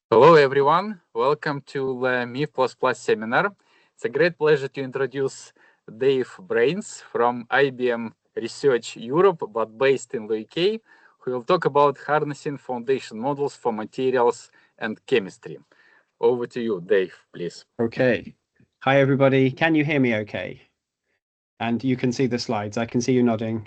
Hello, everyone. Welcome to the MIF++ seminar. It's a great pleasure to introduce Dave Brains from IBM Research Europe, but based in the UK, who will talk about harnessing foundation models for materials and chemistry. Over to you, Dave, please. Okay. Hi, everybody. Can you hear me okay? And you can see the slides. I can see you nodding.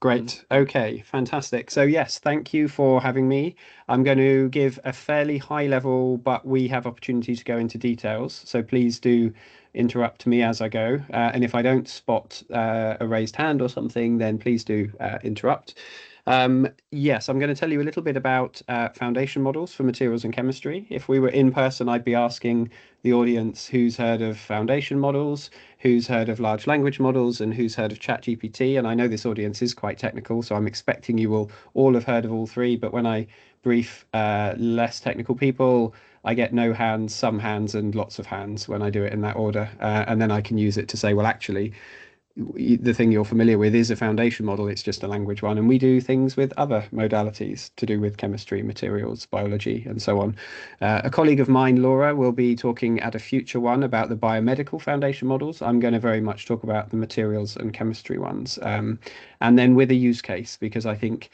Great. Okay, fantastic. So yes, thank you for having me. I'm going to give a fairly high level, but we have opportunity to go into details. So please do interrupt me as I go. And if I don't spot a raised hand or something, then please do interrupt. Yes, I'm going to tell you a little bit about foundation models for materials and chemistry. If we were in person, I'd be asking the audience who's heard of foundation models, who's heard of large language models, and who's heard of ChatGPT. And I know this audience is quite technical, so I'm expecting you will all have heard of all three. But when I brief less technical people, I get no hands, some hands, and lots of hands when I do it in that order. And then I can use it to say, well, actually, the thing you're familiar with is a foundation model. It's just a language one. And we do things with other modalities to do with chemistry, materials, biology, and so on. A colleague of mine, Laura, will be talking at a future one about the biomedical foundation models. I'm going to very much talk about the materials and chemistry ones. And then with a use case, because I think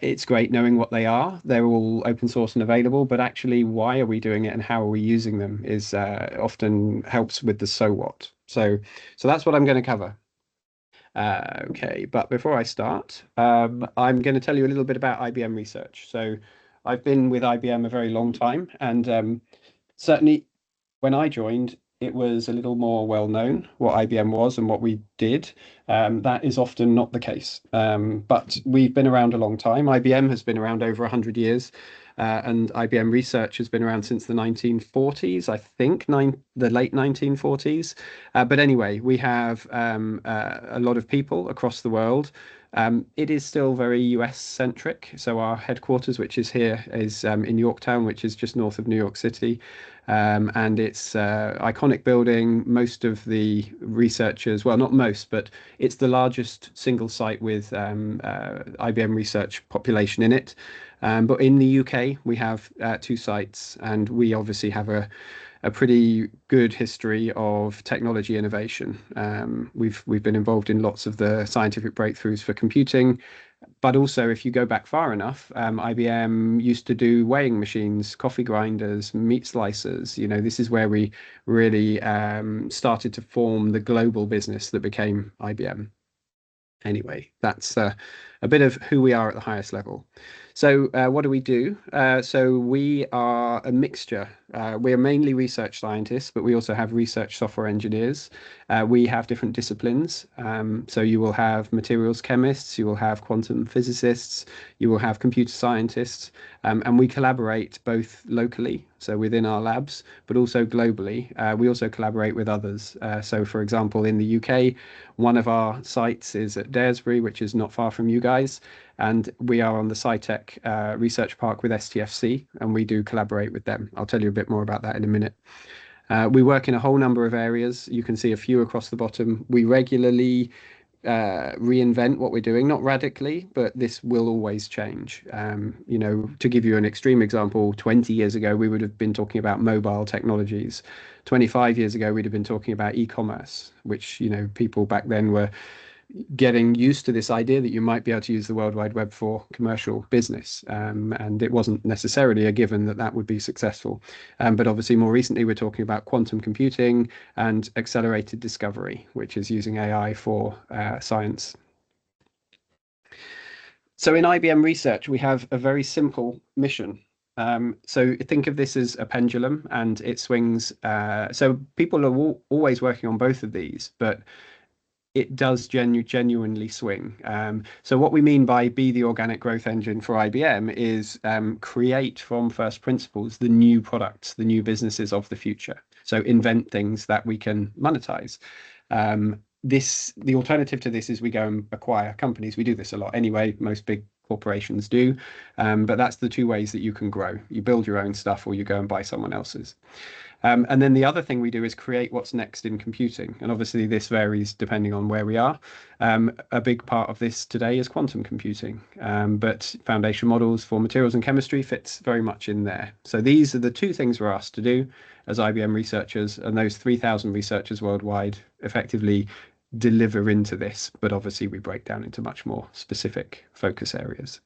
it's great knowing what they are. They're all open source and available, but actually why are we doing it and how are we using them is often helps with the so what. So that's what I'm going to cover. Okay, but before I start, I'm going to tell you a little bit about IBM research. So I've been with IBM a very long time, and certainly when I joined, it was a little more well known what IBM was and what we did. That is often not the case. But we've been around a long time. IBM has been around over 100 years, and IBM Research has been around since the 1940s, I think, the late 1940s. But anyway, we have a lot of people across the world. It is still very US centric. So our headquarters, which is here, is in Yorktown, which is just north of New York City. And it's iconic building. Most of the researchers, well, not most, but it's the largest single site with IBM research population in it. But in the UK, we have two sites, and we obviously have a pretty good history of technology innovation. We've been involved in lots of the scientific breakthroughs for computing, but also if you go back far enough, IBM used to do weighing machines, coffee grinders, meat slicers. You know, this is where we really started to form the global business that became IBM. Anyway, that's a bit of who we are at the highest level. So what do we do? So we are a mixture. We are mainly research scientists, but we also have research software engineers. We have different disciplines. So you will have materials chemists, you will have quantum physicists, you will have computer scientists, and we collaborate both locally, so within our labs, but also globally. We also collaborate with others. So for example, in the UK, one of our sites is at Daresbury, which is not far from you guys. And we are on the SciTech Research Park with STFC, and we do collaborate with them. I'll tell you a bit more about that in a minute. We work in a whole number of areas. You can see a few across the bottom. We regularly reinvent what we're doing, not radically, but this will always change. You know, to give you an extreme example, 20 years ago, we would have been talking about mobile technologies. 25 years ago, we'd have been talking about e-commerce, which, you know, people back then were getting used to this idea that you might be able to use the World Wide Web for commercial business. And it wasn't necessarily a given that that would be successful. But obviously more recently, we're talking about quantum computing and accelerated discovery, which is using AI for science. So in IBM Research, we have a very simple mission. So think of this as a pendulum, and it swings. So people are always working on both of these, but it does genuinely swing. So what we mean by be the organic growth engine for IBM is create from first principles the new products, the new businesses of the future. So invent things that we can monetize. The alternative to this is we go and acquire companies. We do this a lot anyway. Most big corporations do. But that's the two ways that you can grow. You build your own stuff or you go and buy someone else's. And then the other thing we do is create what's next in computing. And obviously this varies depending on where we are. A big part of this today is quantum computing, but foundation models for materials and chemistry fits very much in there. So these are the two things we're asked to do as IBM researchers, and those 3,000 researchers worldwide effectively deliver into this, but obviously we break down into much more specific focus areas.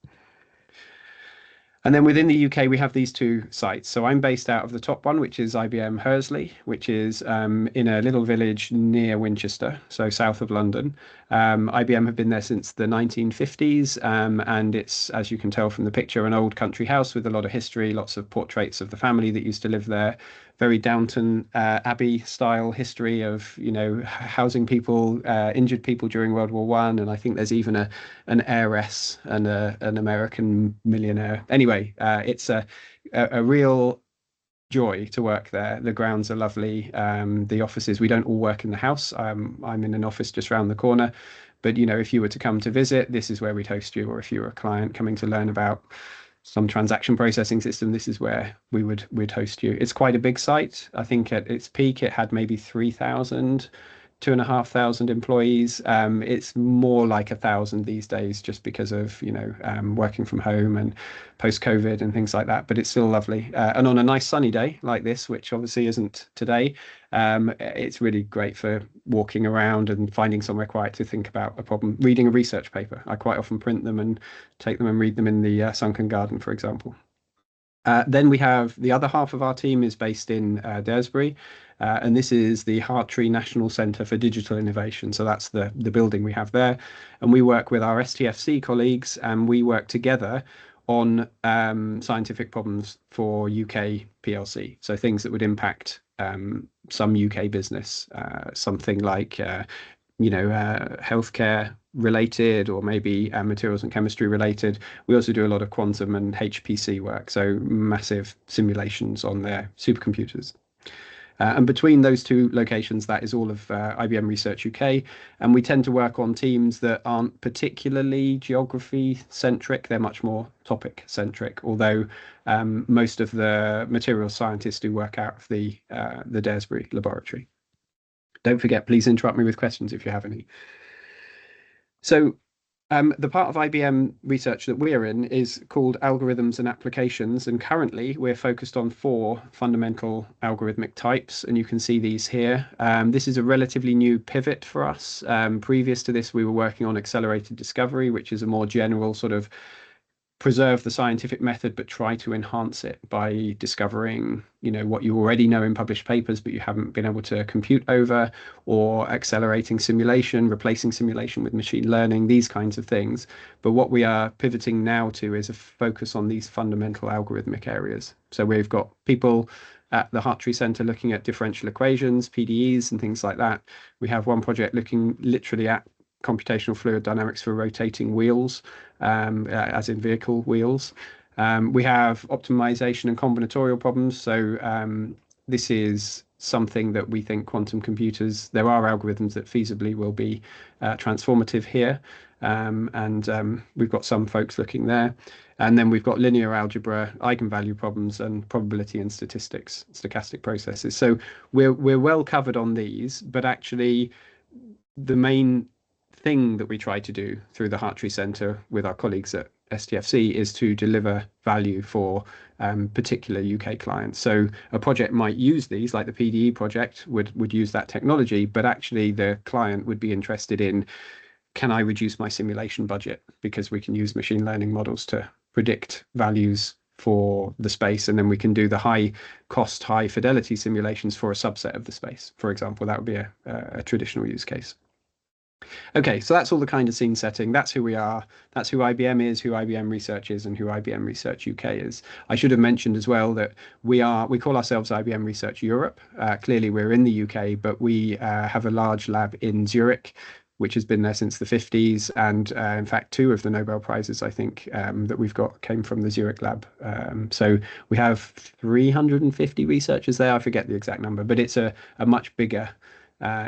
And then within the UK, we have these two sites. So I'm based out of the top one, which is IBM Hursley, which is in a little village near Winchester, so south of London. IBM have been there since the 1950s, and it's, as you can tell from the picture, an old country house with a lot of history, lots of portraits of the family that used to live there. Very Downton Abbey style history of, you know, housing people, injured people during World War I, and I think there's even an heiress and an American millionaire. Anyway, it's a real joy to work there. The grounds are lovely. The offices, we don't all work in the house. I'm in an office just around the corner, but you know, if you were to come to visit, this is where we'd host you, or if you were a client coming to learn about some transaction processing system, this is where we'd host you. It's quite a big site. I think at its peak it had maybe 3,000, 2,500 employees. It's more like 1,000 these days, just because of, you know, working from home and post-COVID and things like that. But it's still lovely. And on a nice sunny day like this, which obviously isn't today, it's really great for walking around and finding somewhere quiet to think about a problem. Reading a research paper, I quite often print them and take them and read them in the sunken garden, for example. Then we have the other half of our team is based in Daresbury, and this is the Hartree National Centre for Digital Innovation. So that's the building we have there. And we work with our STFC colleagues, and we work together on scientific problems for UK PLC. So things that would impact some UK business, something like healthcare related, or maybe materials and chemistry related. We also do a lot of quantum and HPC work, so massive simulations on their supercomputers. And between those two locations, that is all of IBM Research UK. And we tend to work on teams that aren't particularly geography centric. They're much more topic centric, although most of the materials scientists do work out of the Daresbury laboratory. Don't forget, please interrupt me with questions if you have any. So the part of IBM research that we're in is called Algorithms and Applications, and currently we're focused on 4 fundamental algorithmic types, and you can see these here. This is a relatively new pivot for us. Previous to this, we were working on accelerated discovery, which is a more general sort of preserve the scientific method but try to enhance it by discovering, you know, what you already know in published papers but you haven't been able to compute over, or accelerating simulation, replacing simulation with machine learning, these kinds of things. But what we are pivoting now to is a focus on these fundamental algorithmic areas. So we've got people at the Hartree Centre looking at differential equations, PDEs and things like that. We have one project looking literally at computational fluid dynamics for rotating wheels, as in vehicle wheels. We have optimization and combinatorial problems. So this is something that we think quantum computers, there are algorithms that feasibly will be transformative here. And we've got some folks looking there. And then we've got linear algebra, eigenvalue problems, and probability and statistics, stochastic processes. So we're well covered on these, but actually the main thing that we try to do through the Hartree Centre with our colleagues at STFC is to deliver value for particular UK clients. So a project might use these, like the PDE project would use that technology, but actually the client would be interested in, can I reduce my simulation budget? Because we can use machine learning models to predict values for the space, and then we can do the high cost, high fidelity simulations for a subset of the space. For example, that would be a traditional use case. Okay, so that's all the kind of scene setting. That's who we are. That's who IBM is, who IBM Research is, and who IBM Research UK is. I should have mentioned as well that we call ourselves IBM Research Europe. Clearly, we're in the UK, but we have a large lab in Zurich, which has been there since the 50s. And in fact, 2 of the Nobel Prizes, I think, that we've got came from the Zurich lab. So we have 350 researchers there. I forget the exact number, but it's a much bigger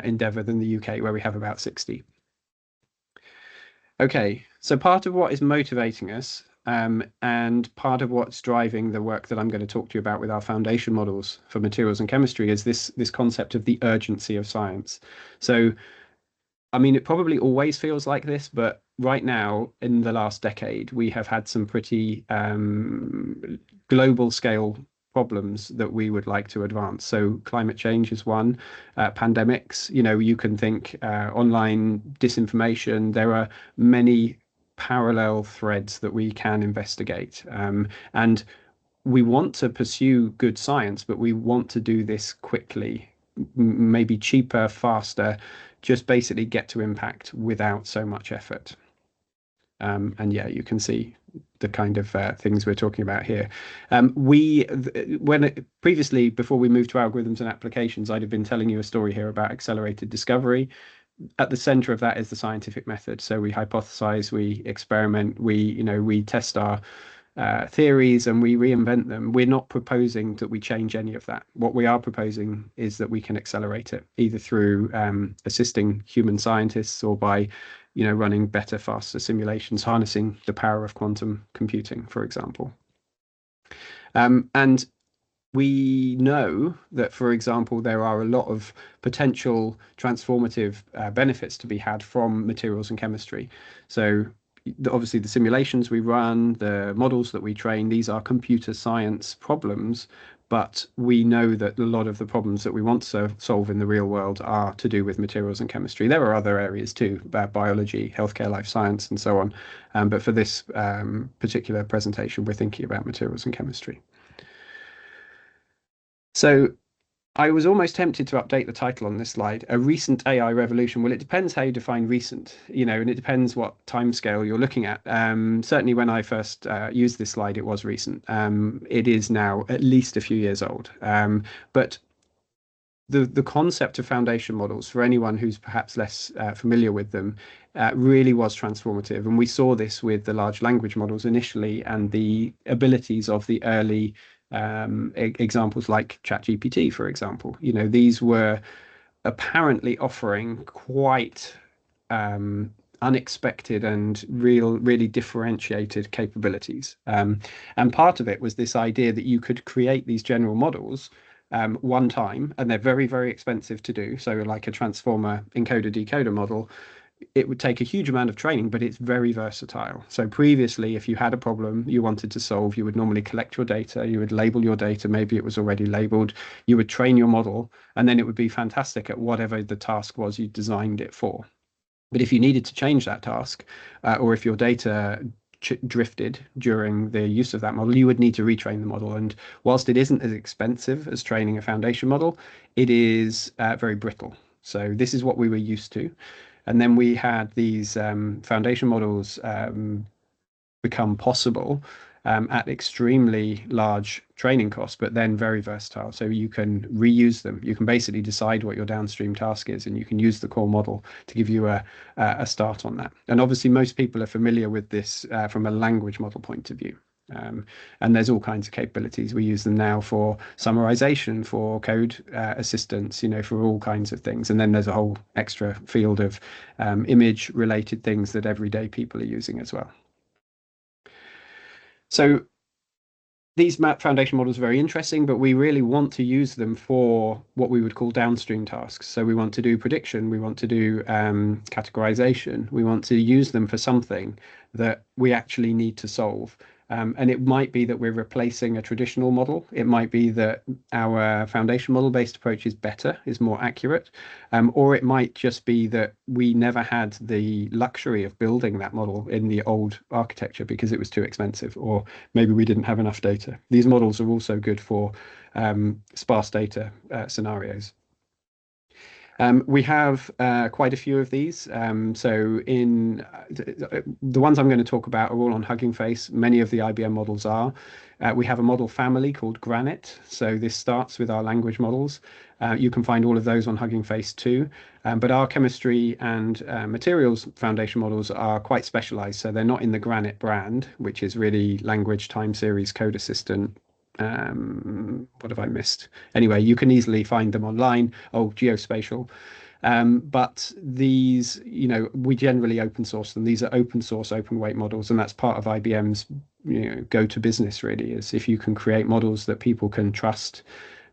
endeavor than the UK, where we have about 60. Okay, so part of what is motivating us, and part of what's driving the work that I'm going to talk to you about with our foundation models for materials and chemistry is this concept of the urgency of science. So, I mean, it probably always feels like this, but right now, in the last decade, we have had some pretty global scale problems that we would like to advance. So climate change is one, pandemics, you can think online disinformation. There are many parallel threads that we can investigate. And we want to pursue good science, but we want to do this quickly, maybe cheaper, faster, just basically get to impact without so much effort. And yeah, you can see the kind of things we're talking about here. Previously, before we moved to algorithms and applications, I'd have been telling you a story here about accelerated discovery. At the center of that is the scientific method. So we hypothesize, we experiment, we test our theories and we reinvent them. We're not proposing that we change any of that. What we are proposing is that we can accelerate it either through assisting human scientists or by running better, faster simulations, harnessing the power of quantum computing, for example. And we know that, for example, there are a lot of potential transformative benefits to be had from materials and chemistry. So obviously the simulations we run, the models that we train, these are computer science problems, but we know that a lot of the problems that we want to solve in the real world are to do with materials and chemistry. There are other areas too, biology, healthcare, life science, and so on. But for this particular presentation, we're thinking about materials and chemistry. So I was almost tempted to update the title on this slide, A Recent AI Revolution. Well, it depends how you define recent, and it depends what timescale you're looking at. Certainly when I first used this slide, it was recent. It is now at least a few years old. But the concept of foundation models, for anyone who's perhaps less familiar with them, really was transformative. And we saw this with the large language models initially and the abilities of the early examples like ChatGPT, for example. These were apparently offering quite unexpected and really differentiated capabilities. And part of it was this idea that you could create these general models one time, and they're very, very expensive to do. So like a transformer encoder decoder model, it would take a huge amount of training, but it's very versatile. So previously, if you had a problem you wanted to solve, you would normally collect your data, you would label your data, maybe it was already labeled, you would train your model, and then it would be fantastic at whatever the task was you designed it for. But if you needed to change that task, or if your data drifted during the use of that model, you would need to retrain the model. And whilst it isn't as expensive as training a foundation model, it is very brittle. So this is what we were used to. And then we had these foundation models become possible at extremely large training costs, but then very versatile. So you can reuse them. You can basically decide what your downstream task is, and you can use the core model to give you a start on that. And obviously, most people are familiar with this from a language model point of view. And there's all kinds of capabilities. We use them now for summarization, for code assistance, for all kinds of things. And then there's a whole extra field of image related things that everyday people are using as well. So these foundation models are very interesting, but we really want to use them for what we would call downstream tasks. So we want to do prediction, we want to do categorization, we want to use them for something that we actually need to solve. And it might be that we're replacing a traditional model. It might be that our foundation model-based approach is better, is more accurate, or it might just be that we never had the luxury of building that model in the old architecture because it was too expensive, or maybe we didn't have enough data. These models are also good for sparse data scenarios. We have quite a few of these. So in the ones I'm going to talk about are all on Hugging Face. Many of the IBM models are. We have a model family called Granite. So this starts with our language models. You can find all of those on Hugging Face too. But our chemistry and materials foundation models are quite specialized. So they're not in the Granite brand, which is really language, time series, code assistant. What have I missed? Anyway, you can easily find them online. Oh, geospatial. But these, we generally open source them. These are open source, open weight models, and that's part of IBM's go to business really, is if you can create models that people can trust,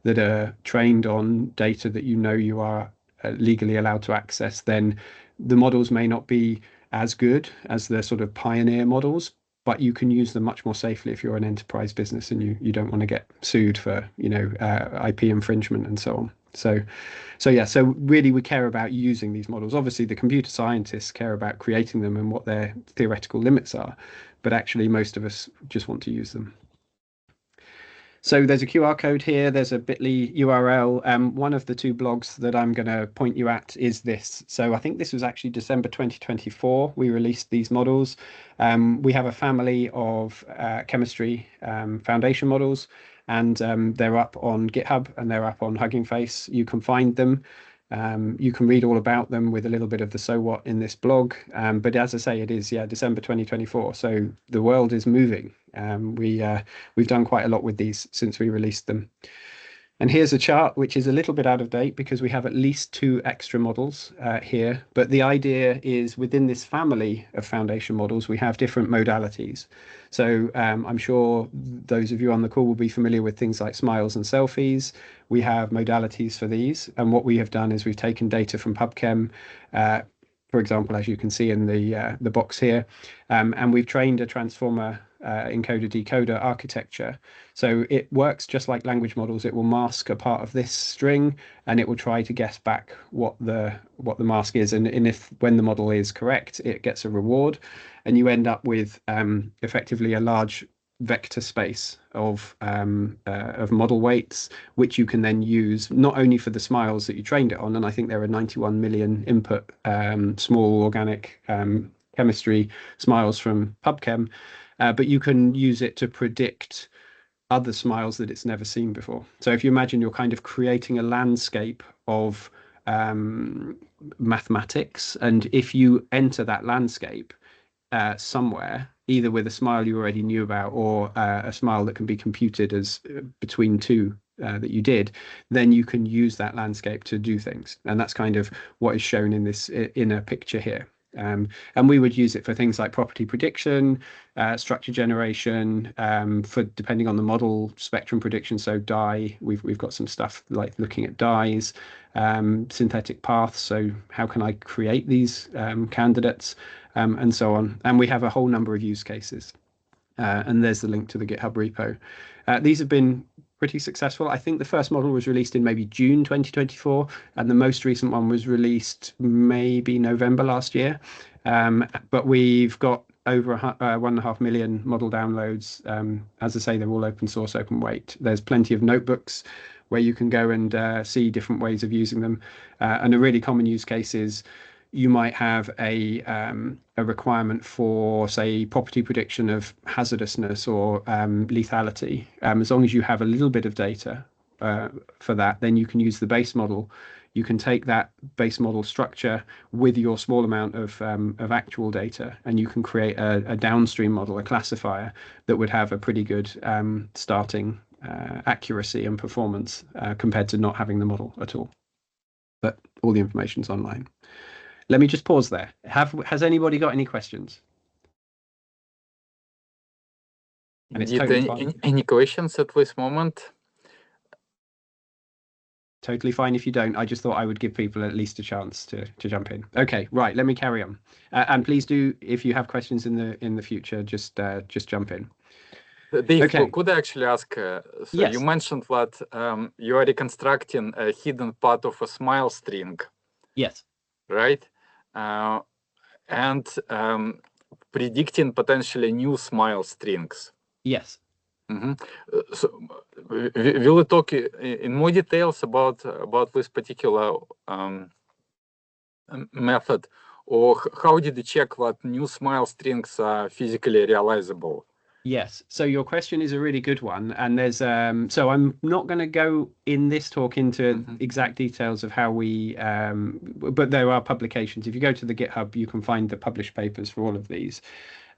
that are trained on data that you are legally allowed to access, then the models may not be as good as the sort of pioneer models, but you can use them much more safely if you're an enterprise business and you don't want to get sued for IP infringement and so on. So really we care about using these models. Obviously the computer scientists care about creating them and what their theoretical limits are, but actually most of us just want to use them. So there's a QR code here, there's a bit.ly URL. One of the two blogs that I'm going to point you at is this. So I think this was actually December 2024. We released these models. We have a family of chemistry foundation models, and they're up on GitHub and they're up on Hugging Face. You can find them. You can read all about them with a little bit of the so what in this blog. But as I say, it is December 2024. So the world is moving. We've done quite a lot with these since we released them. And here's a chart which is a little bit out of date because we have at least 2 extra models here. But the idea is within this family of foundation models, we have different modalities. So I'm sure those of you on the call will be familiar with things like smiles and selfies. We have modalities for these. And what we have done is we've taken data from PubChem, for example, as you can see in the box here, and we've trained a transformer encoder decoder architecture. So it works just like language models. It will mask a part of this string and it will try to guess back what the mask is, and if when the model is correct it gets a reward, and you end up with effectively a large vector space of model weights, which you can then use not only for the smiles that you trained it on, and I think there are 91 million input small organic chemistry smiles from PubChem, but you can use it to predict other smiles that it's never seen before. So if you imagine you're kind of creating a landscape of mathematics, and if you enter that landscape somewhere, either with a smile you already knew about or a smile that can be computed as between two that you did, then you can use that landscape to do things. And that's kind of what is shown in this inner picture here. And we would use it for things like property prediction, structure generation, for depending on the model, spectrum prediction. So dye, we've got some stuff like looking at dyes, synthetic paths. So how can I create these candidates, and so on. And we have a whole number of use cases. And there's the link to the GitHub repo. These have been pretty successful. I think the first model was released in maybe June 2024, and the most recent one was released maybe November last year. But we've got over 1.5 million model downloads. As I say, they're all open source, open weight. There's plenty of notebooks where you can go and see different ways of using them. And a really common use case is you might have a requirement for, say, property prediction of hazardousness or lethality. As long as you have a little bit of data for that, then you can use the base model. You can take that base model structure with your small amount of actual data, and you can create a downstream model, a classifier, that would have a pretty good starting accuracy and performance compared to not having the model at all. But all the information's online. Let me just pause there. Has anybody got any questions? And it's totally fine. Any questions at this moment? Totally fine if you don't. I just thought I would give people at least a chance to jump in. Okay, right. Let me carry on. And please do, if you have questions in the future, just jump in. Dave, okay. Could I actually ask? So yes. You mentioned that you are reconstructing a hidden part of a smile string. Yes. Right. And predicting potentially new smile strings. Yes. Mm-hmm. So will we talk in more details about this particular method, or how did you check that new smile strings are physically realizable? Yes. So your question is a really good one, and there's so I'm not going to go in this talk into exact details of how we but there are publications. If you go to the GitHub, you can find the published papers for all of these.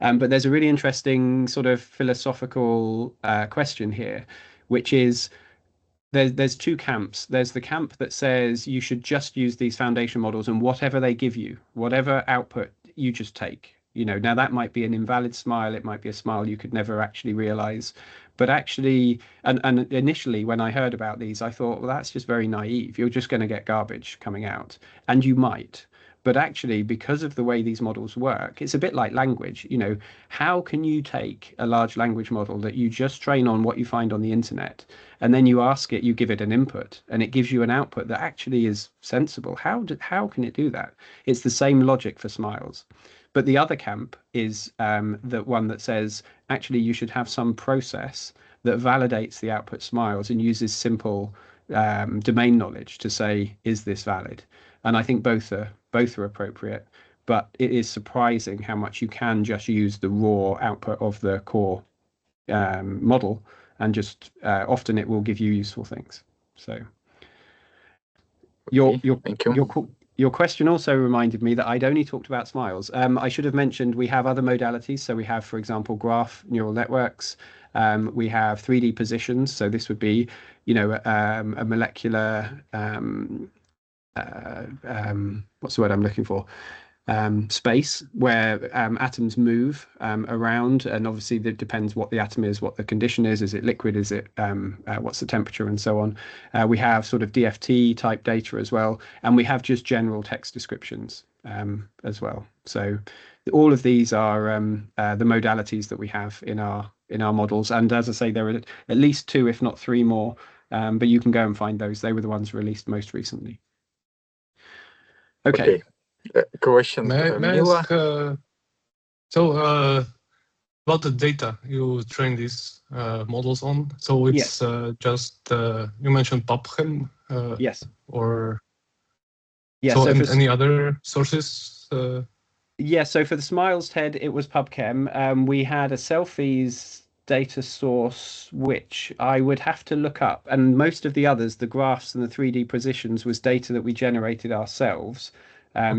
But there's a really interesting sort of philosophical question here, which is, there's two camps. There's the camp that says you should just use these foundation models, and whatever they give you, whatever output, you just take. Now that might be an invalid smile, it might be a smile you could never actually realize. But actually, and initially when I heard about these, I thought, well, that's just very naive. You're just going to get garbage coming out, and you might. But actually, because of the way these models work, it's a bit like language. How can you take a large language model that you just train on what you find on the internet, and then you ask it, you give it an input, and it gives you an output that actually is sensible? How can it do that? It's the same logic for smiles. But the other camp is the one that says, actually, you should have some process that validates the output smiles and uses simple domain knowledge to say, is this valid? And I think both are appropriate, but it is surprising how much you can just use the raw output of the core model, and just often it will give you useful things. So thank you. Your question also reminded me that I'd only talked about smiles. I should have mentioned we have other modalities. So we have, for example, graph neural networks. We have 3D positions. So this would be, a molecular what's the word I'm looking for? Space where atoms move around, and obviously that depends what the atom is, what the condition is. Is it liquid? Is it what's the temperature, and so on. We have sort of DFT type data as well, and we have just general text descriptions as well. So all of these are the modalities that we have in our models, and as I say, there are at least 2, if not 3 more, but you can go and find those. They were the ones released most recently. Okay. Question. May I ask, about the data you train these models on? So it's just you mentioned PubChem. Yes. Or so any other sources? Yeah. So for the smiles, Ted, it was PubChem. We had a selfies data source, which I would have to look up, and most of the others, the graphs and the 3D positions, was data that we generated ourselves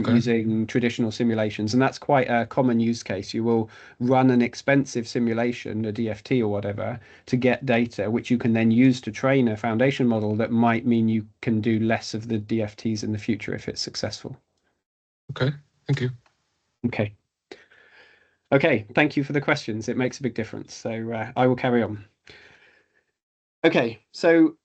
using traditional simulations, and that's quite a common use case. You will run an expensive simulation, a DFT or whatever, to get data which you can then use to train a foundation model that might mean you can do less of the DFTs in the future if it's successful. Okay, thank you. Okay, thank you for the questions. It makes a big difference. So I will carry on. Okay, so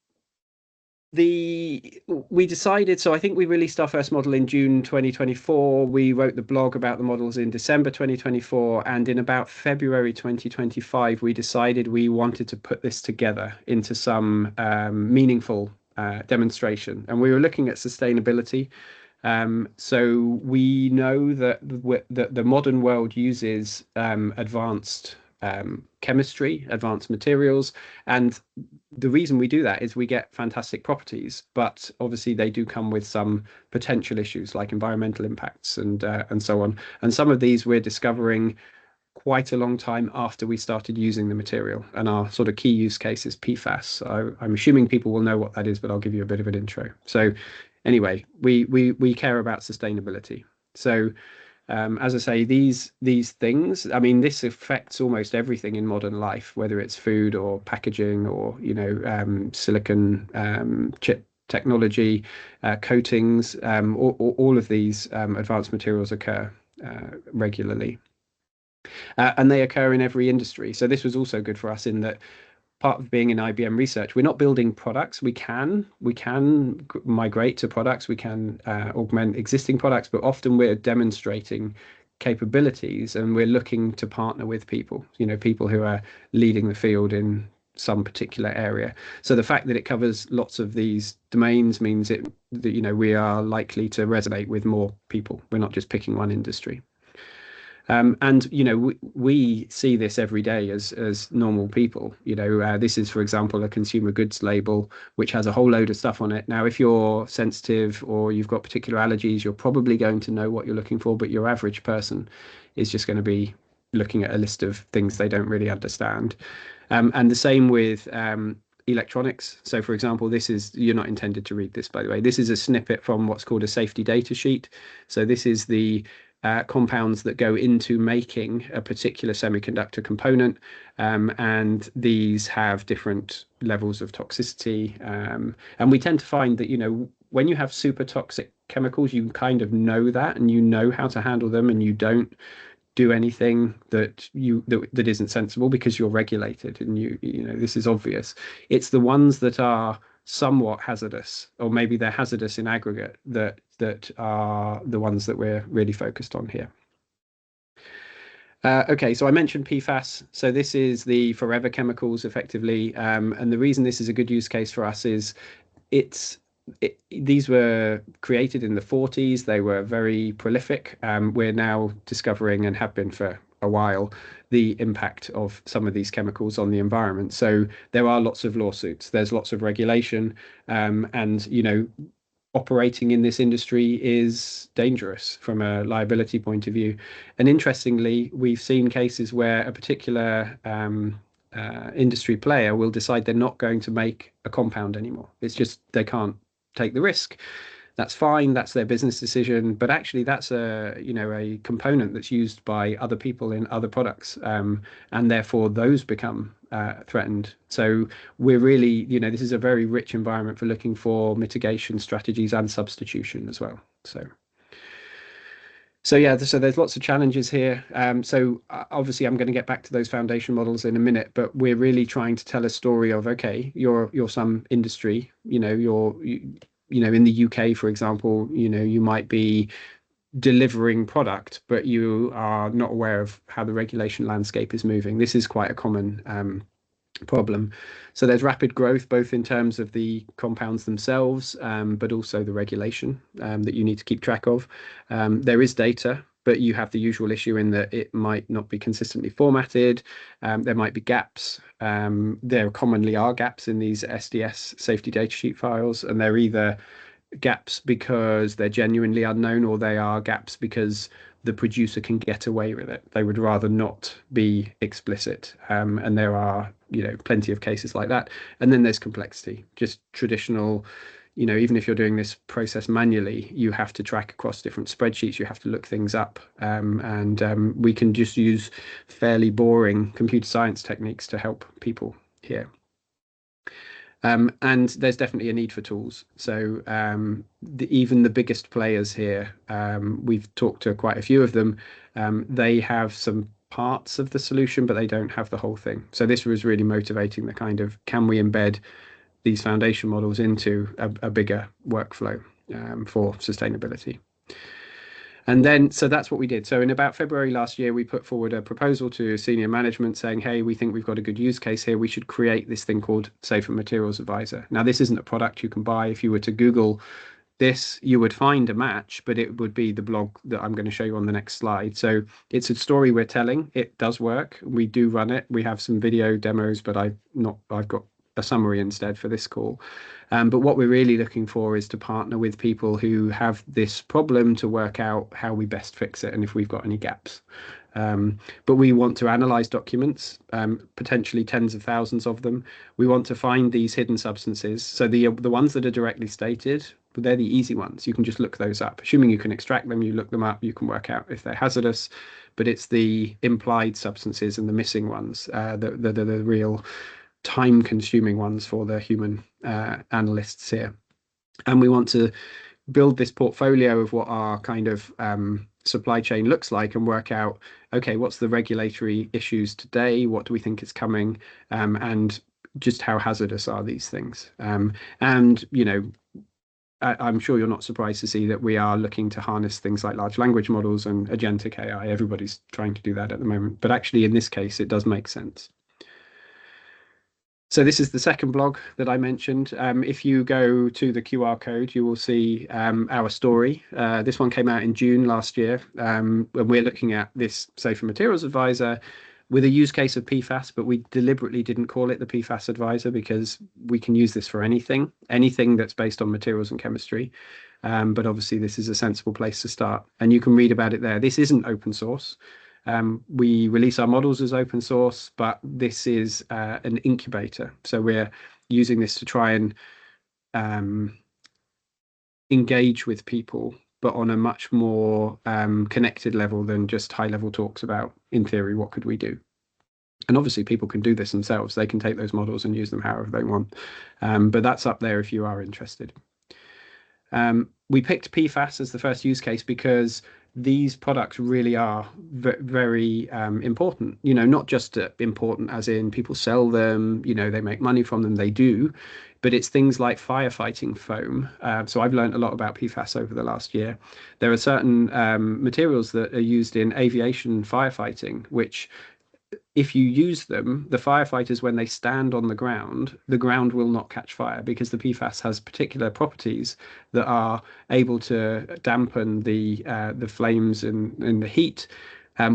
we decided, so I think we released our first model in June 2024. We wrote the blog about the models in December 2024, and in about February 2025, we decided we wanted to put this together into some meaningful demonstration, and we were looking at sustainability. So we know that the modern world uses advanced chemistry, advanced materials, and the reason we do that is we get fantastic properties, but obviously they do come with some potential issues like environmental impacts and so on. And some of these we're discovering quite a long time after we started using the material. And our sort of key use case is PFAS. I'm assuming people will know what that is, but I'll give you a bit of an intro. So anyway, we care about sustainability. So as I say, these things, I mean, this affects almost everything in modern life, whether it's food or packaging or, silicon chip technology, coatings, all of these advanced materials occur regularly. And they occur in every industry. So this was also good for us in that part of being in IBM research, we're not building products. We can migrate to products. We can augment existing products, but often we're demonstrating capabilities, and we're looking to partner with people, people who are leading the field in some particular area. So the fact that it covers lots of these domains means that we are likely to resonate with more people. We're not just picking one industry. And we see this every day as normal people. This is, for example, a consumer goods label which has a whole load of stuff on it. Now, if you're sensitive or you've got particular allergies, you're probably going to know what you're looking for, but your average person is just going to be looking at a list of things they don't really understand. And the same with electronics. So, for example, you're not intended to read this, by the way. This is a snippet from what's called a safety data sheet. So this is the compounds that go into making a particular semiconductor component, and these have different levels of toxicity. And we tend to find that, when you have super toxic chemicals, you kind of know that, and you know how to handle them, and you don't do anything that isn't sensible because you're regulated, and this is obvious. It's the ones that are somewhat hazardous, or maybe they're hazardous in aggregate, that are the ones that we're really focused on here. Okay, so I mentioned PFAS. So this is the forever chemicals, effectively, and the reason this is a good use case for us is these were created in the 40s. They were very prolific. We're now discovering, and have been for a while, the impact of some of these chemicals on the environment. So there are lots of lawsuits. There's lots of regulation, and operating in this industry is dangerous from a liability point of view. And interestingly, we've seen cases where a particular industry player will decide they're not going to make a compound anymore. It's just they can't take the risk. That's fine, that's their business decision, but actually that's a component that's used by other people in other products, and therefore those become threatened. So we're really, this is a very rich environment for looking for mitigation strategies and substitution as well. So yeah, so there's lots of challenges here. So obviously I'm going to get back to those foundation models in a minute, but we're really trying to tell a story of, okay, you're some industry, in the UK, for example, you might be delivering product, but you are not aware of how the regulation landscape is moving. This is quite a common problem. So there's rapid growth, both in terms of the compounds themselves, but also the regulation that you need to keep track of. There is data, but you have the usual issue in that it might not be consistently formatted. There might be gaps. There commonly are gaps in these SDS safety datasheet files, and they're either gaps because they're genuinely unknown, or they are gaps because the producer can get away with it. They would rather not be explicit. And there are, plenty of cases like that. And then there's complexity, just traditional, even if you're doing this process manually, you have to track across different spreadsheets, you have to look things up. And we can just use fairly boring computer science techniques to help people here. And there's definitely a need for tools. So even the biggest players here, we've talked to quite a few of them, they have some parts of the solution, but they don't have the whole thing. So this was really motivating the kind of, can we embed these foundation models into a bigger workflow for sustainability? And then, so that's what we did. So in about February last year, we put forward a proposal to senior management saying, hey, we think we've got a good use case here. We should create this thing called Safer Materials Advisor. Now, this isn't a product you can buy. If you were to Google this, you would find a match, but it would be the blog that I'm going to show you on the next slide. So it's a story we're telling. It does work. We do run it. We have some video demos, but I've got a summary instead for this call. But what we're really looking for is to partner with people who have this problem to work out how we best fix it and if we've got any gaps. But we want to analyze documents, potentially tens of thousands of them. We want to find these hidden substances. So the ones that are directly stated, they're the easy ones. You can just look those up. Assuming you can extract them, you look them up, you can work out if they're hazardous. But it's the implied substances and the missing ones that are the real time-consuming ones for the human analysts here. And we want to build this portfolio of what our kind of supply chain looks like and work out, okay, what's the regulatory issues today? What do we think is coming? And just how hazardous are these things? And, I'm sure you're not surprised to see that we are looking to harness things like large language models and agentic AI. Everybody's trying to do that at the moment. But actually, in this case, it does make sense. So this is the second blog that I mentioned. If you go to the QR code, you will see our story. This one came out in June last year, and we're looking at this Safer Materials Advisor with a use case of PFAS, but we deliberately didn't call it the PFAS Advisor because we can use this for anything that's based on materials and chemistry. But obviously, this is a sensible place to start, and you can read about it there. This isn't open source. We release our models as open source, but this is an incubator. So we're using this to try and engage with people but on a much more connected level than just high-level talks about, in theory, what could we do? And obviously, people can do this themselves. They can take those models and use them however they want. But that's up there if you are interested. We picked PFAS as the first use case because these products really are very important. Not just important as in people sell them, they make money from them, they do, but it's things like firefighting foam. So I've learned a lot about PFAS over the last year. There are certain materials that are used in aviation firefighting, which if you use them, the firefighters, when they stand on the ground will not catch fire because the PFAS has particular properties that are able to dampen the flames and the heat,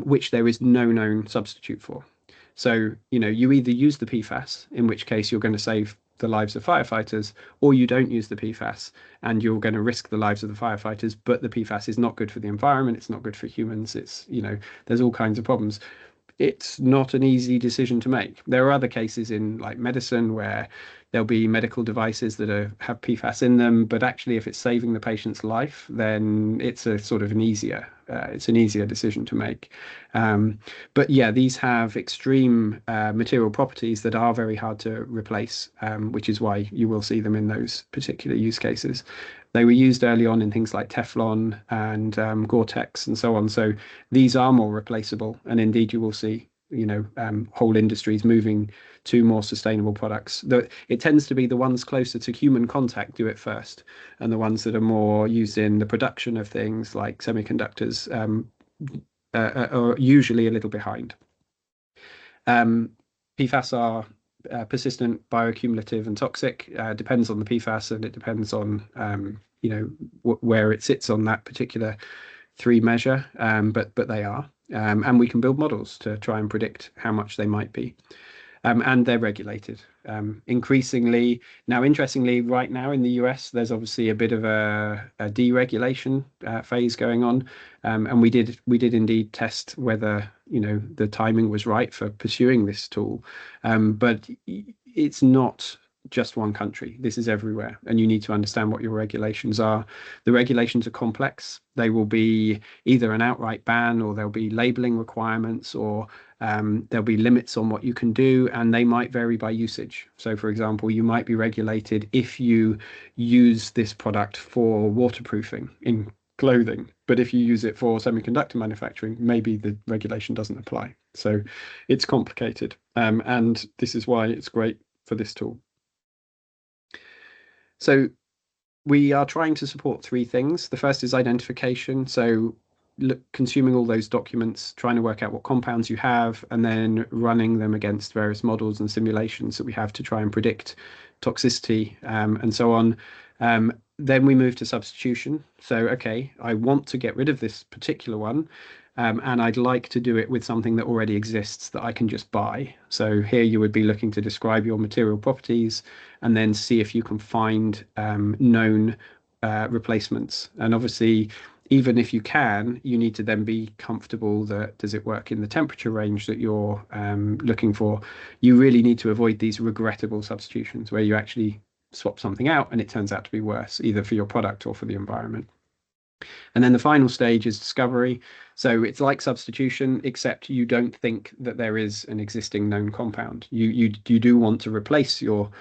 which there is no known substitute for. So, you either use the PFAS, in which case you're going to save the lives of firefighters, or you don't use the PFAS and you're going to risk the lives of the firefighters, but the PFAS is not good for the environment, it's not good for humans, it's, there's all kinds of problems. It's not an easy decision to make. There are other cases in like medicine where there'll be medical devices that have PFAS in them, but actually if it's saving the patient's life, then it's a sort of an easier decision to make. But yeah, these have extreme material properties that are very hard to replace, which is why you will see them in those particular use cases. They were used early on in things like Teflon and Gore-Tex and so on. So these are more replaceable. And indeed, you will see, whole industries moving to more sustainable products. It tends to be the ones closer to human contact do it first. And the ones that are more used in the production of things like semiconductors are usually a little behind. PFAS are persistent, bioaccumulative, and toxic. Depends on the PFAS, and it depends on where it sits on that particular 3 measure. But they are, and we can build models to try and predict how much they might be. And they're regulated increasingly. Now, interestingly, right now in the US, there's obviously a bit of a deregulation phase going on, and we did indeed test whether the timing was right for pursuing this tool, but it's not just one country. This is everywhere, and you need to understand what your regulations are. The regulations are complex. They will be either an outright ban, or there'll be labeling requirements, or there'll be limits on what you can do, and they might vary by usage. So, for example, you might be regulated if you use this product for waterproofing in clothing, but if you use it for semiconductor manufacturing, maybe the regulation doesn't apply. So it's complicated, and this is why it's great for this tool. So we are trying to support 3 things. The first is identification. So consuming all those documents, trying to work out what compounds you have, and then running them against various models and simulations that we have to try and predict toxicity, and so on. Then we move to substitution. So, okay, I want to get rid of this particular one, and I'd like to do it with something that already exists that I can just buy. So here you would be looking to describe your material properties and then see if you can find known replacements. And obviously, even if you can, you need to then be comfortable that does it work in the temperature range that you're looking for. You really need to avoid these regrettable substitutions where you actually swap something out and it turns out to be worse, either for your product or for the environment. And then the final stage is discovery. So it's like substitution, except you don't think that there is an existing known compound. You do want to replace your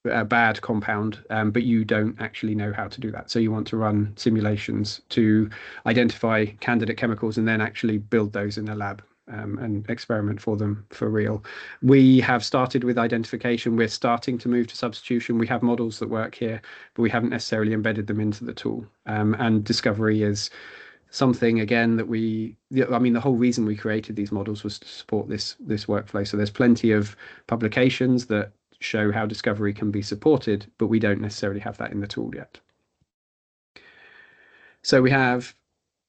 bad compound, but you don't actually know how to do that. So you want to run simulations to identify candidate chemicals and then actually build those in a lab. And experiment for them for real. We have started with identification. We're starting to move to substitution. We have models that work here, but we haven't necessarily embedded them into the tool. And discovery is something, again, that the whole reason we created these models was to support this workflow. So there's plenty of publications that show how discovery can be supported, but we don't necessarily have that in the tool yet. So we have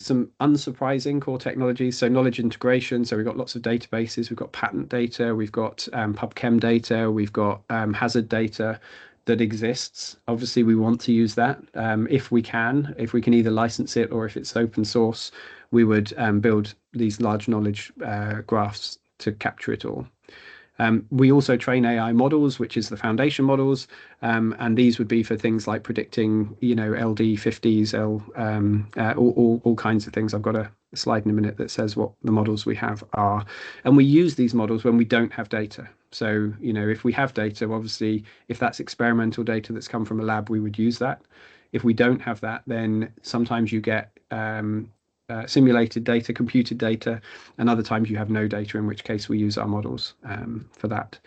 some unsurprising core technologies. So knowledge integration. So we've got lots of databases. We've got patent data. We've got PubChem data. We've got hazard data that exists. Obviously, we want to use that if we can either license it or if it's open source, we would build these large knowledge graphs to capture it all. We also train AI models, which is the foundation models, and these would be for things like predicting, LD50s, all kinds of things. I've got a slide in a minute that says what the models we have are, and we use these models when we don't have data. So, if we have data, obviously, if that's experimental data that's come from a lab, we would use that. If we don't have that, then sometimes you get simulated data, computed data, and other times you have no data, in which case we use our models for that.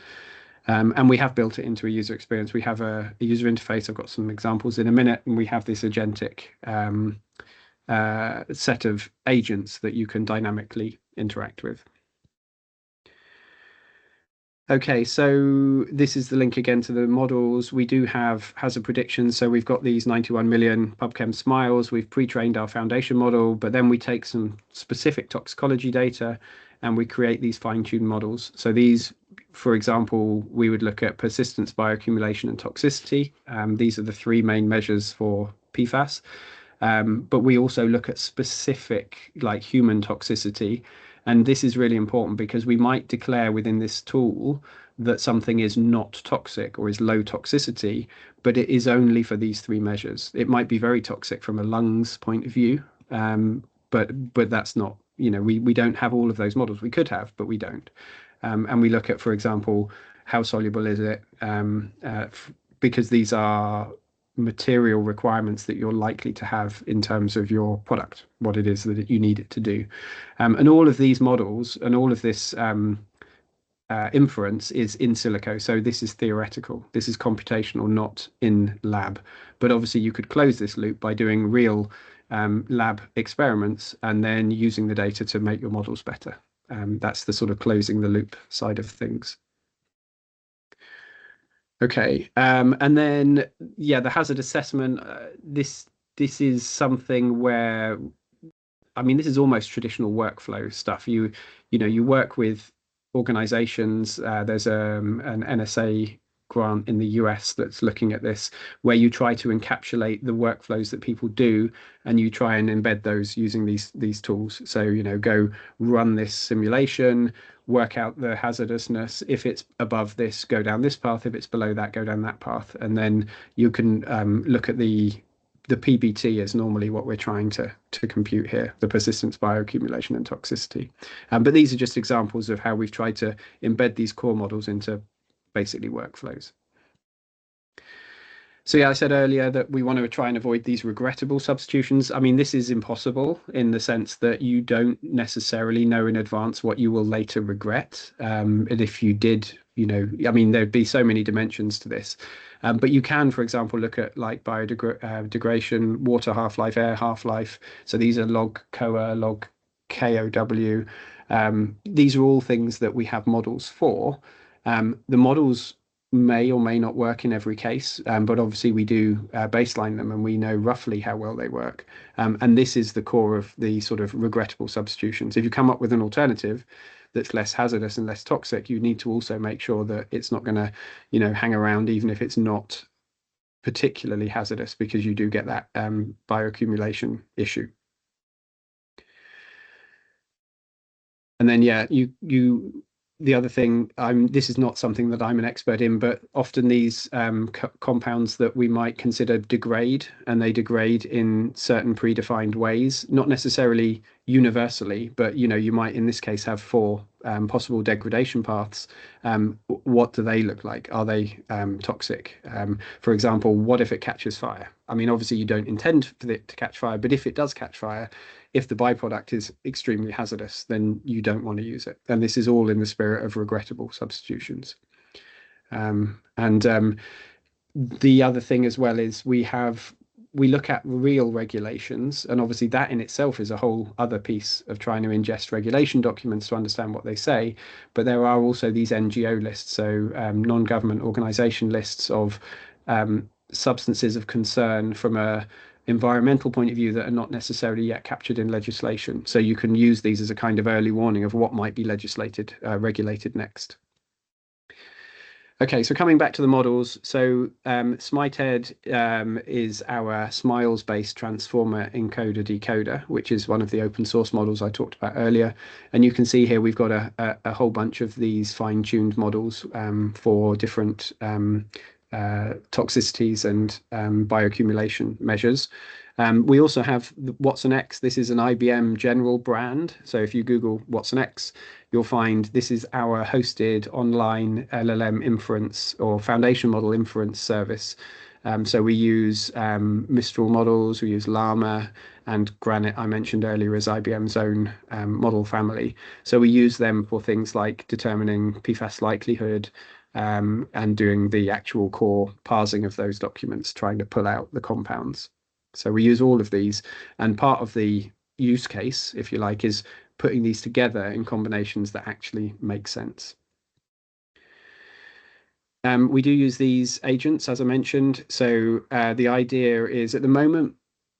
And we have built it into a user experience. We have a user interface. I've got some examples in a minute, and we have this agentic set of agents that you can dynamically interact with. Okay, so this is the link again to the models. We do have hazard predictions. So we've got these 91 million PubChem smiles. We've pre-trained our foundation model, but then we take some specific toxicology data and we create these fine-tuned models. So these, for example, we would look at persistence, bioaccumulation, and toxicity. These are the three main measures for PFAS. But we also look at specific, like human toxicity. And this is really important because we might declare within this tool that something is not toxic or is low toxicity, but it is only for these three measures. It might be very toxic from a lungs point of view, but that's not, we don't have all of those models. We could have, but we don't. And we look at, for example, how soluble is it? Because these are material requirements that you're likely to have in terms of your product, what it is that you need it to do. And all of these models and all of this inference is in silico. So this is theoretical. This is computational, not in lab. But obviously you could close this loop by doing real lab experiments and then using the data to make your models better. That's the sort of closing the loop side of things. Okay, and then the hazard assessment. This is something where, this is almost traditional workflow stuff. You work with organizations. There's an NSA grant in the US that's looking at this, where you try to encapsulate the workflows that people do, and you try and embed those using these tools. So go run this simulation, work out the hazardousness. If it's above this, go down this path. If it's below that, go down that path. And then you can look at the PBT is normally what we're trying to compute here, the persistence, bioaccumulation, and toxicity. But these are just examples of how we've tried to embed these core models into basically workflows. So I said earlier that we want to try and avoid these regrettable substitutions. This is impossible in the sense that you don't necessarily know in advance what you will later regret. And if you did, there'd be so many dimensions to this. But you can, for example, look at like biodegradation, water half-life, air half-life. So these are log COA, log KOW. These are all things that we have models for. The models may or may not work in every case, but obviously we do baseline them and we know roughly how well they work. And this is the core of the sort of regrettable substitutions. If you come up with an alternative that's less hazardous and less toxic, you need to also make sure that it's not going to, hang around even if it's not particularly hazardous, because you do get that bioaccumulation issue. And then, the other thing, this is not something that I'm an expert in, but often these compounds that we might consider degrade, and they degrade in certain predefined ways, not necessarily universally, but you might in this case have 4 possible degradation paths. What do they look like? Are they toxic? For example, what if it catches fire? Obviously you don't intend for it to catch fire, but if it does catch fire, if the byproduct is extremely hazardous, then you don't want to use it. And this is all in the spirit of regrettable substitutions. The other thing as well is we look at real regulations, and obviously that in itself is a whole other piece of trying to ingest regulation documents to understand what they say. But there are also these NGO lists, so non-government organization lists of substances of concern from a environmental point of view that are not necessarily yet captured in legislation. So you can use these as a kind of early warning of what might be regulated next. Okay, so coming back to the models, so SMITED is our smiles-based transformer encoder decoder, which is one of the open source models I talked about earlier. And you can see here we've got a whole bunch of these fine-tuned models for different toxicities and bioaccumulation measures. We also have Watson-X. This is an IBM general brand. So if you Google Watson-X, you'll find this is our hosted online LLM inference or foundation model inference service. So we use Mistral models, we use Llama, and Granite, I mentioned earlier, is IBM's own model family. So we use them for things like determining PFAS likelihood, and doing the actual core parsing of those documents, trying to pull out the compounds. So we use all of these, and part of the use case, if you like, is putting these together in combinations that actually make sense. We do use these agents, as I mentioned. So the idea is, at the moment,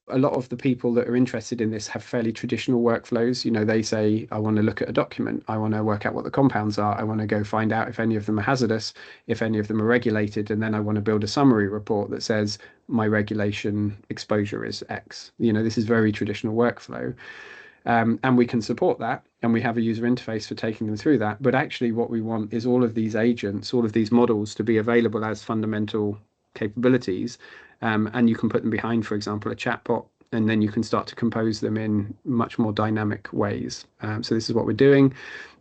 a lot of the people that are interested in this have fairly traditional workflows. You know, they say, I want to look at a document, I want to work out what the compounds are, I want to go find out if any of them are hazardous, if any of them are regulated, and then I want to build a summary report that says my regulation exposure is X. You know, this is very traditional workflow. And we can support that, and we have a user interface for taking them through that. But actually what we want is all of these agents, all of these models to be available as fundamental capabilities. And you can put them behind, for example, a chatbot, and then you can start to compose them in much more dynamic ways. So this is what we're doing.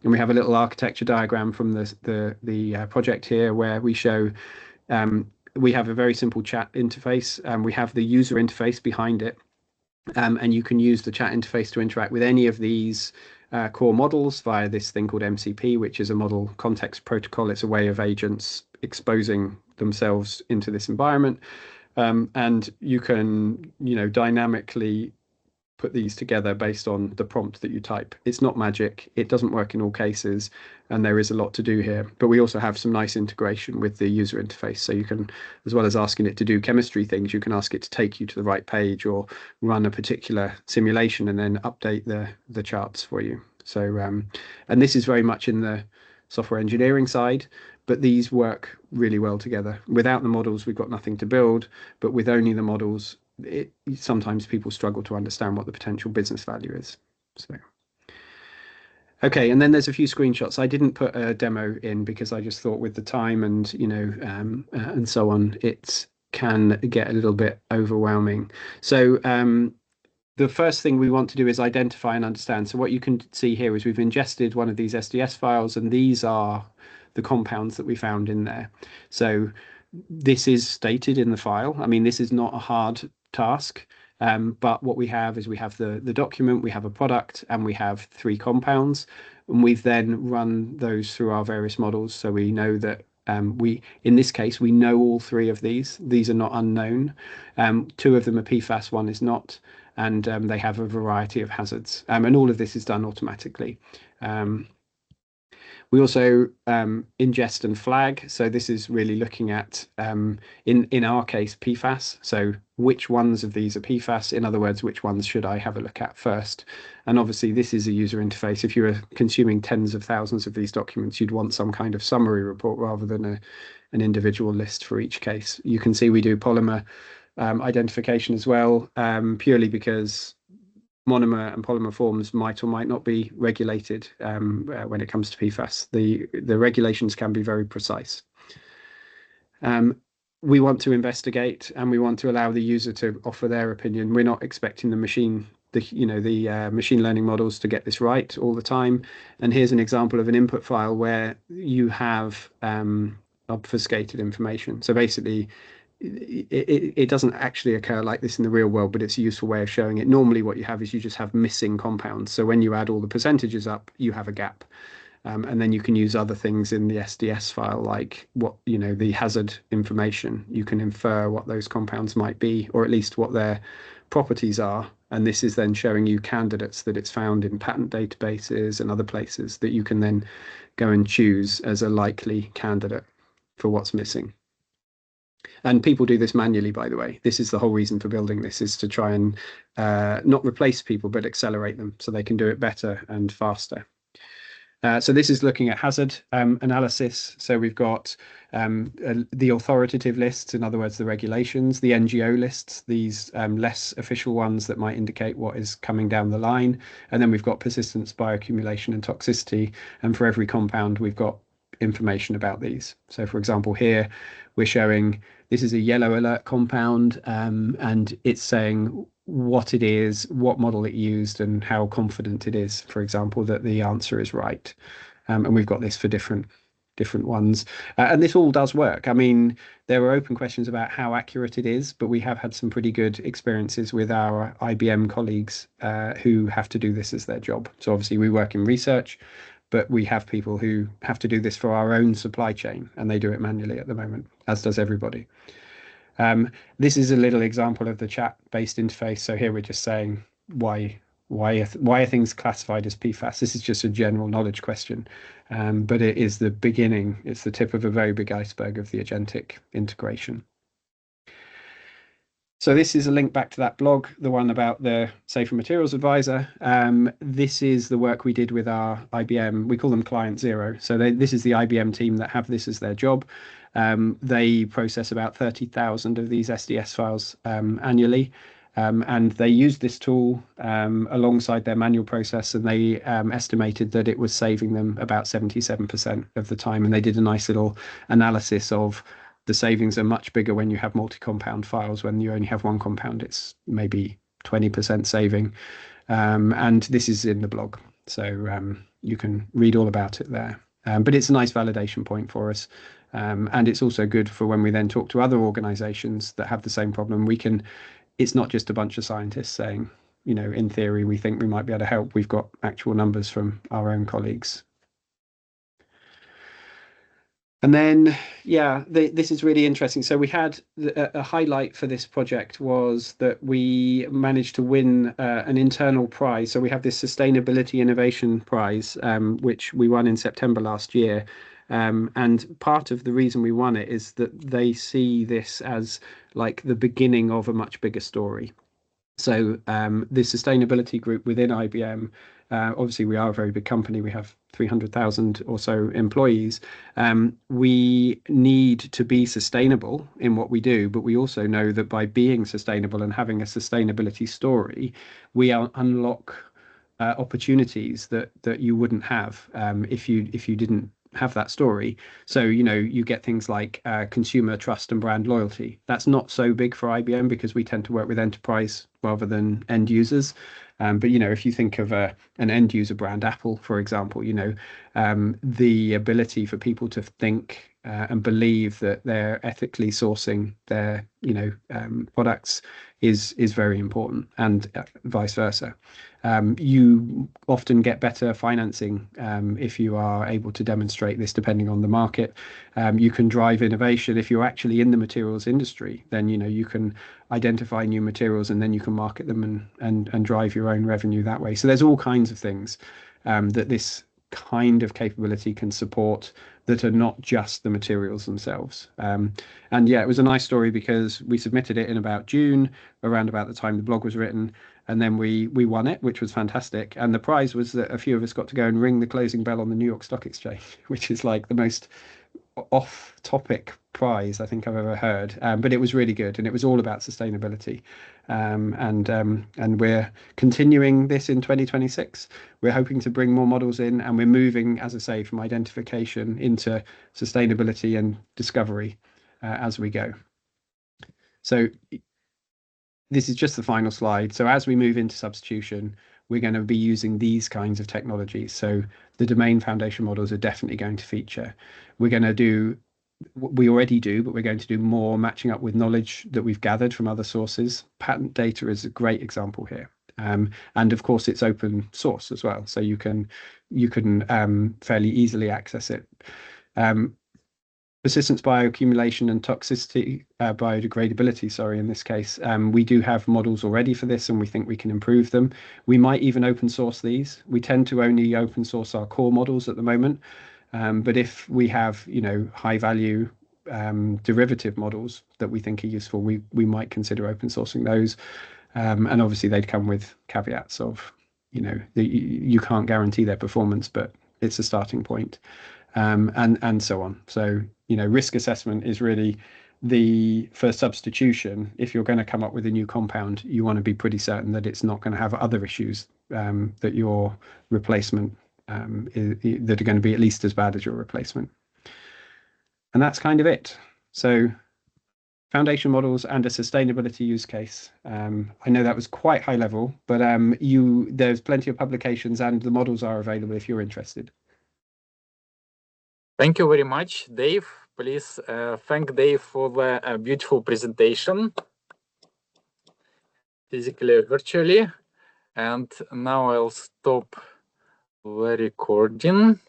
And we have a little architecture diagram from the project here where we show we have a very simple chat interface, and we have the user interface behind it. And you can use the chat interface to interact with any of these core models via this thing called MCP, which is a model context protocol. It's a way of agents exposing themselves into this environment. And you can, you know, dynamically put these together based on the prompt that you type. It's not magic. It doesn't work in all cases, and there is a lot to do here. But we also have some nice integration with the user interface. So you can, as well as asking it to do chemistry things, you can ask it to take you to the right page or run a particular simulation and then update the charts for you. So, and this is very much in the software engineering side, but these work really well together. Without the models, we've got nothing to build, but with only the models, sometimes people struggle to understand what the potential business value is. So, okay, and then there's a few screenshots. I didn't put a demo in because I just thought with the time and, you know, and so on, it can get a little bit overwhelming. So the first thing we want to do is identify and understand. So what you can see here is we've ingested one of these SDS files, and these are the compounds that we found in there. So this is stated in the file. I mean, this is not a hard task, but what we have is we have the document, we have a product, and we have 3 compounds, and we've then run those through our various models. So we know that in this case, we know all 3 of these. These are not unknown. 2 of them are PFAS, 1 is not, and they have a variety of hazards. And all of this is done automatically. We also ingest and flag. So this is really looking at, in our case, PFAS. So which ones of these are PFAS? In other words, which ones should I have a look at first? And obviously, this is a user interface. If you were consuming tens of thousands of these documents, you'd want some kind of summary report rather than an individual list for each case. You can see we do polymer identification as well, purely because monomer and polymer forms might or might not be regulated when it comes to PFAS. The regulations can be very precise. We want to investigate, and we want to allow the user to offer their opinion. We're not expecting the machine learning models to get this right all the time. And here's an example of an input file where you have obfuscated information. So basically, it doesn't actually occur like this in the real world, but it's a useful way of showing it. Normally what you have is you just have missing compounds. So when you add all the percentages up, you have a gap. And then you can use other things in the SDS file, like the hazard information. You can infer what those compounds might be, or at least what their properties are. And this is then showing you candidates that it's found in patent databases and other places that you can then go and choose as a likely candidate for what's missing. And people do this manually, by the way. This is the whole reason for building this, is to try and not replace people, but accelerate them so they can do it better and faster. So this is looking at hazard analysis. So we've got the authoritative lists, in other words, the regulations, the NGO lists, these less official ones that might indicate what is coming down the line. And then we've got persistence, bioaccumulation, and toxicity. And for every compound, we've got information about these. So for example, here we're showing this is a yellow alert compound, and it's saying what it is, what model it used, and how confident it is, for example, that the answer is right. And we've got this for different ones. And this all does work. I mean, there are open questions about how accurate it is, but we have had some pretty good experiences with our IBM colleagues who have to do this as their job. So obviously we work in research, but we have people who have to do this for our own supply chain, and they do it manually at the moment, as does everybody. This is a little example of the chat-based interface. So here we're just saying why are things classified as PFAS? This is just a general knowledge question, but it is the beginning. It's the tip of a very big iceberg of the agentic integration. So this is a link back to that blog, the one about the Safer Materials Advisor. This is the work we did with our IBM. We call them Client Zero. So this is the IBM team that have this as their job. They process about 30,000 of these SDS files annually. And they used this tool alongside their manual process, and they estimated that it was saving them about 77% of the time. And they did a nice little analysis of the savings are much bigger when you have multi-compound files. When you only have one compound, it's maybe 20% saving. And this is in the blog, so you can read all about it there. But it's a nice validation point for us. And it's also good for when we then talk to other organizations that have the same problem. It's not just a bunch of scientists saying, you know, in theory, we think we might be able to help. We've got actual numbers from our own colleagues. And then, yeah, this is really interesting. So we had a highlight for this project was that we managed to win an internal prize. So we have this Sustainability Innovation Prize, which we won in September last year. And part of the reason we won it is that they see this as like the beginning of a much bigger story. So the sustainability group within IBM, obviously we are a very big company. We have 300,000 or so employees. We need to be sustainable in what we do, but we also know that by being sustainable and having a sustainability story, we unlock opportunities that you wouldn't have if you didn't have that story. So, you know, you get things like consumer trust and brand loyalty. That's not so big for IBM because we tend to work with enterprise rather than end users. But, you know, if you think of an end user brand, Apple, for example, you know, the ability for people to think and believe that they're ethically sourcing their, you know, products is very important, and vice versa. You often get better financing if you are able to demonstrate this, depending on the market. You can drive innovation if you're actually in the materials industry. Then, you know, you can identify new materials and then you can market them and drive your own revenue that way. So there's all kinds of things that this kind of capability can support that are not just the materials themselves. And yeah, it was a nice story because we submitted it in about June, around about the time the blog was written, and then we won it, which was fantastic. And the prize was that a few of us got to go and ring the closing bell on the New York Stock Exchange, which is like the most off-topic prize I think I've ever heard, but it was really good, and it was all about sustainability. And we're continuing this in 2026. We're hoping to bring more models in, and we're moving, as I say, from identification into sustainability and discovery as we go. So this is just the final slide. So as we move into substitution, we're going to be using these kinds of technologies. So the domain foundation models are definitely going to feature. We're going to do what we already do, but we're going to do more matching up with knowledge that we've gathered from other sources. Patent data is a great example here. And of course, it's open source as well, so you can fairly easily access it. Persistence, bioaccumulation, and toxicity, biodegradability, sorry, in this case, we do have models already for this, and we think we can improve them. We might even open source these. We tend to only open source our core models at the moment, but if we have, you know, high value derivative models that we think are useful, we might consider open sourcing those. And obviously they'd come with caveats of, you know, you can't guarantee their performance, but it's a starting point, and so on. So, you know, risk assessment is really the first substitution. If you're going to come up with a new compound, you want to be pretty certain that it's not going to have other issues that your replacement that are going to be at least as bad as your replacement. And that's kind of it. So foundation models and a sustainability use case. I know that was quite high level, but there's plenty of publications and the models are available if you're interested. Thank you very much, Dave. Please thank Dave for the beautiful presentation, physically, virtually. And now I'll stop the recording.